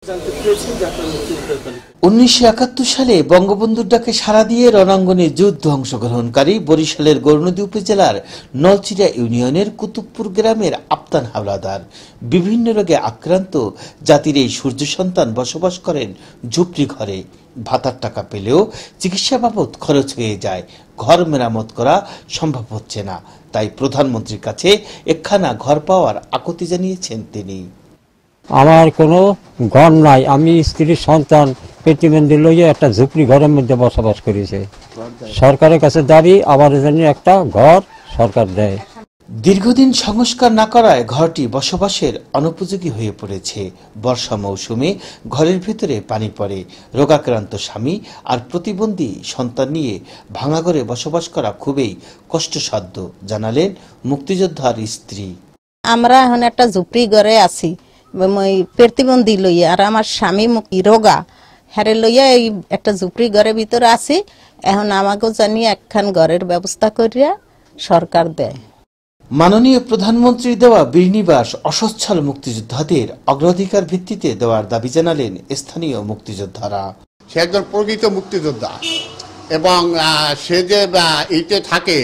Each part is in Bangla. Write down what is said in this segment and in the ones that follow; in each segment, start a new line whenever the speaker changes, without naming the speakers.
1971 সালে বঙ্গবন্ধুর ডাকে সাড়া দিয়ে রণাঙ্গনে যুদ্ধ অংশগ্রহণকারী বরিশালের গৌরনদী উপজেলার নলচিরা ইউনিয়নের কুতুবপুর গ্রামের আফতান হাওলাদার বিভিন্ন রোগে আক্রান্ত জাতির এই সূর্য সন্তান বসবাস করেন ঝুপড়ি ঘরে। ভাতার টাকা পেলেও চিকিৎসা বাবদ খরচ হয়ে যায়, ঘর মেরামত করা সম্ভব হচ্ছে না। তাই প্রধানমন্ত্রীর কাছে একখানা ঘর পাওয়ার আকুতি জানিয়েছেন তিনি।
আমার কোনো ঘর নাই, আমি স্ত্রীর সন্তান প্রতিবন্ধী লইয়া একটা ঝুপড়ি ঘরের মধ্যে বসবাস করেছে। সরকারের কাছে দাবি আমার জন্য একটা ঘর সরকার দেয়।
দীর্ঘদিন সংস্কার না করায় ঘরটি বসবাসের অনুপযোগী হয়ে পড়েছে। বর্ষা মৌসুমে ঘরের ভিতরে পানি পড়ে। রোগাক্রান্ত স্বামী আর প্রতিবন্ধী সন্তান নিয়ে ভাঙা ঘরে বসবাস করা খুবই কষ্টসাধ্য, জানালেন মুক্তিযোদ্ধার স্ত্রী।
আমরা এখন একটা ঝুপড়ি ঘরে আছি প্রতিবন্ধী লইয়া, আর আমার স্বামী রোগা হারে লইয়া এই একটা ঝুপড়ি ঘরের ভিতরে আছি। এখন আমাকে জানি একখান ঘরের ব্যবস্থা করিয়া সরকার দেয়।
মাননীয় প্রধানমন্ত্রীর দেওয়া বীরনিবাস অসচ্ছল মুক্তিযোদ্ধাদের অগ্রাধিকার ভিত্তিতে দেওয়ার দাবি জানালেন স্থানীয় মুক্তিযোদ্ধারা।
সে একজন প্রকৃত মুক্তিযোদ্ধা এবং সে যে ইটে থাকে,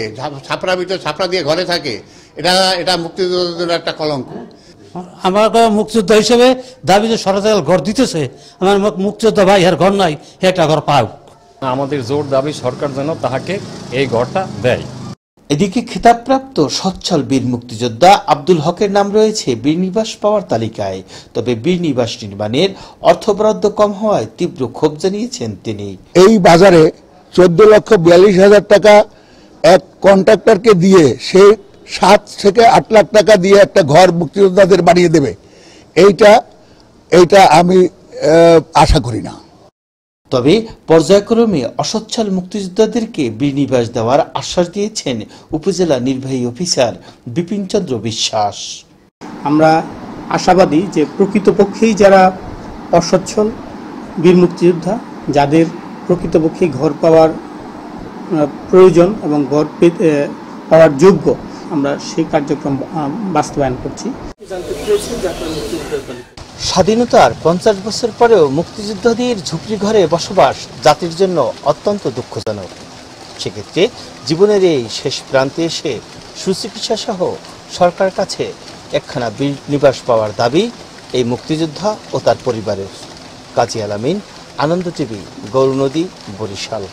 ছাপড়া ভিতরে ছাপড়া দিয়ে ঘরে থাকে, এটা মুক্তিযোদ্ধাদের একটা কলঙ্ক।
আমার মুক্তিযোদ্ধা হিসেবে দাবি যে সরকার ঘর দিতেছে, আমার মুক্তিযোদ্ধা ভাই এর ঘর নাই, একটা ঘর পাও।
আমাদের জোর দাবি সরকার যেন তাহাকে এই ঘরটা দেয়।
এদিকে খেতাবপ্রাপ্ত সচ্ছল বীর মুক্তিযোদ্ধা আব্দুল হকের নাম রয়েছে বীরনিবাস পাওয়ার তালিকায়। তবে বীরনিবাস নির্মাণের অর্থ বরাদ্দ কম হওয়ায় তীব্র ক্ষোভ জানিয়েছেন তিনি।
এই বাজারে 14,42,000 টাকা এক কন্ট্রাক্টরকে দিয়ে সে 7 থেকে 8 লাখ টাকা দিয়ে একটা ঘর মুক্তিযোদ্ধাদের বানিয়ে দেবে, এইটা আমি আশা করি না।
তবে পর্যায়ক্রমে অসচ্ছল মুক্তিযোদ্ধাদেরকে বীরনিবাস দেওয়ার আশ্বাস দিয়েছেন উপজেলা নির্বাহী অফিসার বিপিন চন্দ্র বিশ্বাস।
আমরা আশাবাদী যে প্রকৃতপক্ষেই যারা অসচ্ছল বীর মুক্তিযোদ্ধা, যাদের প্রকৃতপক্ষেই ঘর পাওয়ার প্রয়োজন এবং ঘর পাওয়ার যোগ্য, আমরা সেই কার্যক্রম বাস্তবায়ন করছি।
স্বাধীনতার 50 বছর পরেও মুক্তিযোদ্ধাদের ঝুপড়ি ঘরে বসবাস জাতির জন্য অত্যন্ত দুঃখজনক। সেক্ষেত্রে জীবনের এই শেষ প্রান্তে এসে সুচিকিৎসা সহ সরকার কাছে একখানা বীরনিবাস পাওয়ার দাবি এই মুক্তিযোদ্ধা ও তার পরিবারের। কাজী আলামিন, আনন্দ টিভি, গৌরনদী, বরিশাল।